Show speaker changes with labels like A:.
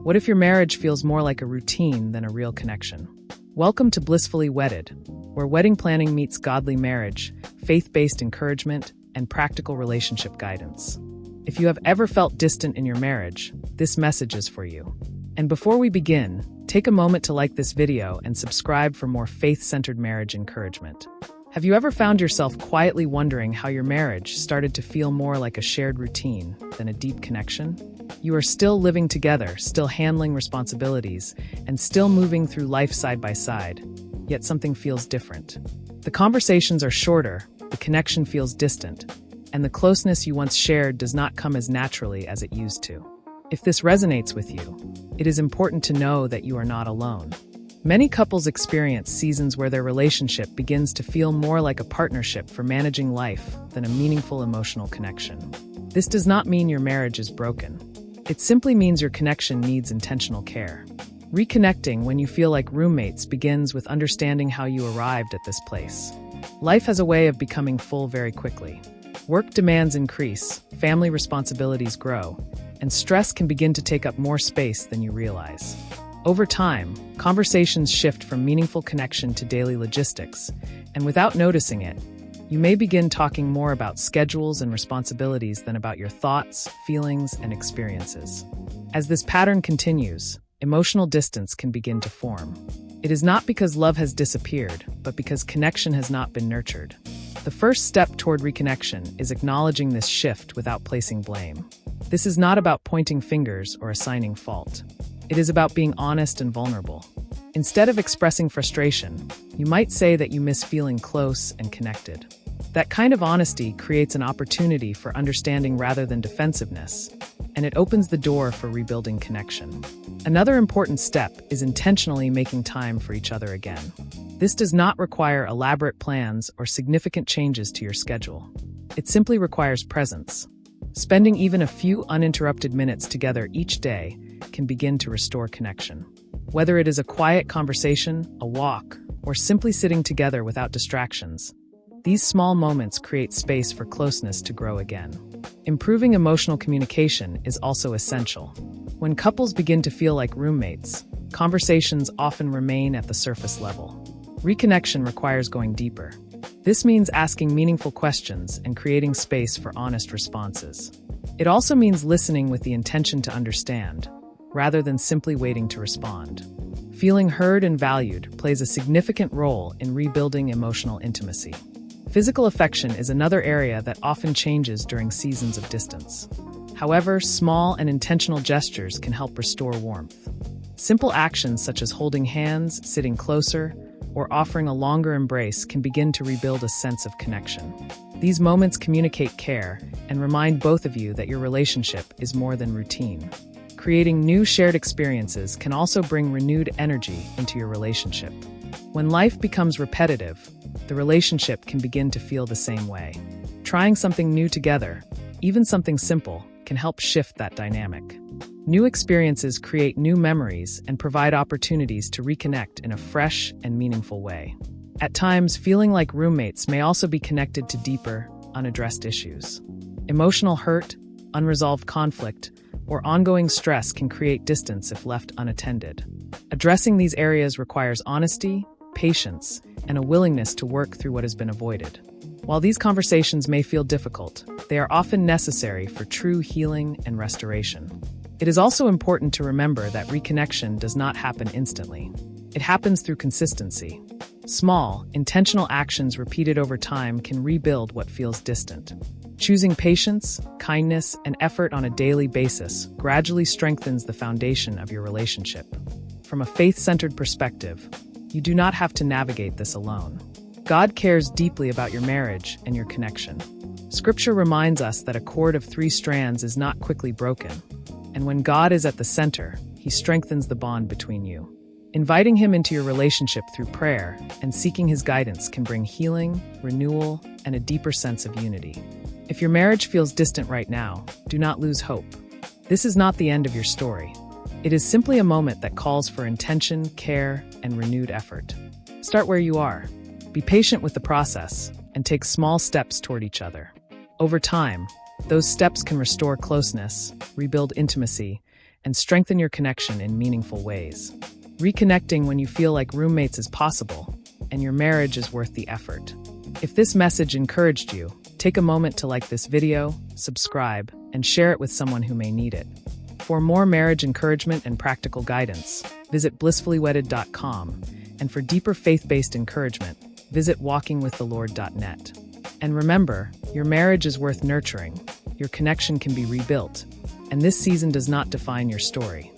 A: What if your marriage feels more like a routine than a real connection? Welcome to Blissfully Wedded, where wedding planning meets godly marriage, faith-based encouragement, and practical relationship guidance. If you have ever felt distant in your marriage, this message is for you. And before we begin, take a moment to like this video and subscribe for more faith-centered marriage encouragement. Have you ever found yourself quietly wondering how your marriage started to feel more like a shared routine than a deep connection? You are still living together, still handling responsibilities, and still moving through life side by side, yet something feels different. The conversations are shorter, the connection feels distant, and the closeness you once shared does not come as naturally as it used to. If this resonates with you, it is important to know that you are not alone. Many couples experience seasons where their relationship begins to feel more like a partnership for managing life than a meaningful emotional connection. This does not mean your marriage is broken. It simply means your connection needs intentional care. Reconnecting when you feel like roommates begins with understanding how you arrived at this place. Life has a way of becoming full very quickly. Work demands increase, family responsibilities grow, and stress can begin to take up more space than you realize. Over time, conversations shift from meaningful connection to daily logistics, and without noticing it, you may begin talking more about schedules and responsibilities than about your thoughts, feelings, and experiences. As this pattern continues, emotional distance can begin to form. It is not because love has disappeared, but because connection has not been nurtured. The first step toward reconnection is acknowledging this shift without placing blame. This is not about pointing fingers or assigning fault. It is about being honest and vulnerable. Instead of expressing frustration, you might say that you miss feeling close and connected. That kind of honesty creates an opportunity for understanding rather than defensiveness, and it opens the door for rebuilding connection. Another important step is intentionally making time for each other again. This does not require elaborate plans or significant changes to your schedule. It simply requires presence. Spending even a few uninterrupted minutes together each day can begin to restore connection. Whether it is a quiet conversation, a walk, or simply sitting together without distractions, these small moments create space for closeness to grow again. Improving emotional communication is also essential. When couples begin to feel like roommates, conversations often remain at the surface level. Reconnection requires going deeper. This means asking meaningful questions and creating space for honest responses. It also means listening with the intention to understand, rather than simply waiting to respond. Feeling heard and valued plays a significant role in rebuilding emotional intimacy. Physical affection is another area that often changes during seasons of distance. However, small and intentional gestures can help restore warmth. Simple actions such as holding hands, sitting closer, or offering a longer embrace can begin to rebuild a sense of connection. These moments communicate care and remind both of you that your relationship is more than routine. Creating new shared experiences can also bring renewed energy into your relationship. When life becomes repetitive, the relationship can begin to feel the same way. Trying something new together, even something simple, can help shift that dynamic. New experiences create new memories and provide opportunities to reconnect in a fresh and meaningful way. At times, feeling like roommates may also be connected to deeper, unaddressed issues. Emotional hurt, unresolved conflict, or ongoing stress can create distance if left unattended. Addressing these areas requires honesty, patience, and a willingness to work through what has been avoided. While these conversations may feel difficult, they are often necessary for true healing and restoration. It is also important to remember that reconnection does not happen instantly. It happens through consistency. Small, intentional actions repeated over time can rebuild what feels distant. Choosing patience, kindness, and effort on a daily basis gradually strengthens the foundation of your relationship. From a faith-centered perspective, you do not have to navigate this alone. God cares deeply about your marriage and your connection. Scripture reminds us that a cord of 3 strands is not quickly broken, and when God is at the center, He strengthens the bond between you. Inviting Him into your relationship through prayer and seeking His guidance can bring healing, renewal, and a deeper sense of unity. If your marriage feels distant right now, do not lose hope. This is not the end of your story. It is simply a moment that calls for intention, care, and renewed effort. Start where you are. Be patient with the process and take small steps toward each other. Over time, those steps can restore closeness, rebuild intimacy, and strengthen your connection in meaningful ways. Reconnecting when you feel like roommates is possible, and your marriage is worth the effort. If this message encouraged you, take a moment to like this video, subscribe, and share it with someone who may need it. For more marriage encouragement and practical guidance, visit blissfullywedded.com, and for deeper faith-based encouragement, visit walkingwiththelord.net. And remember, your marriage is worth nurturing, your connection can be rebuilt, and this season does not define your story.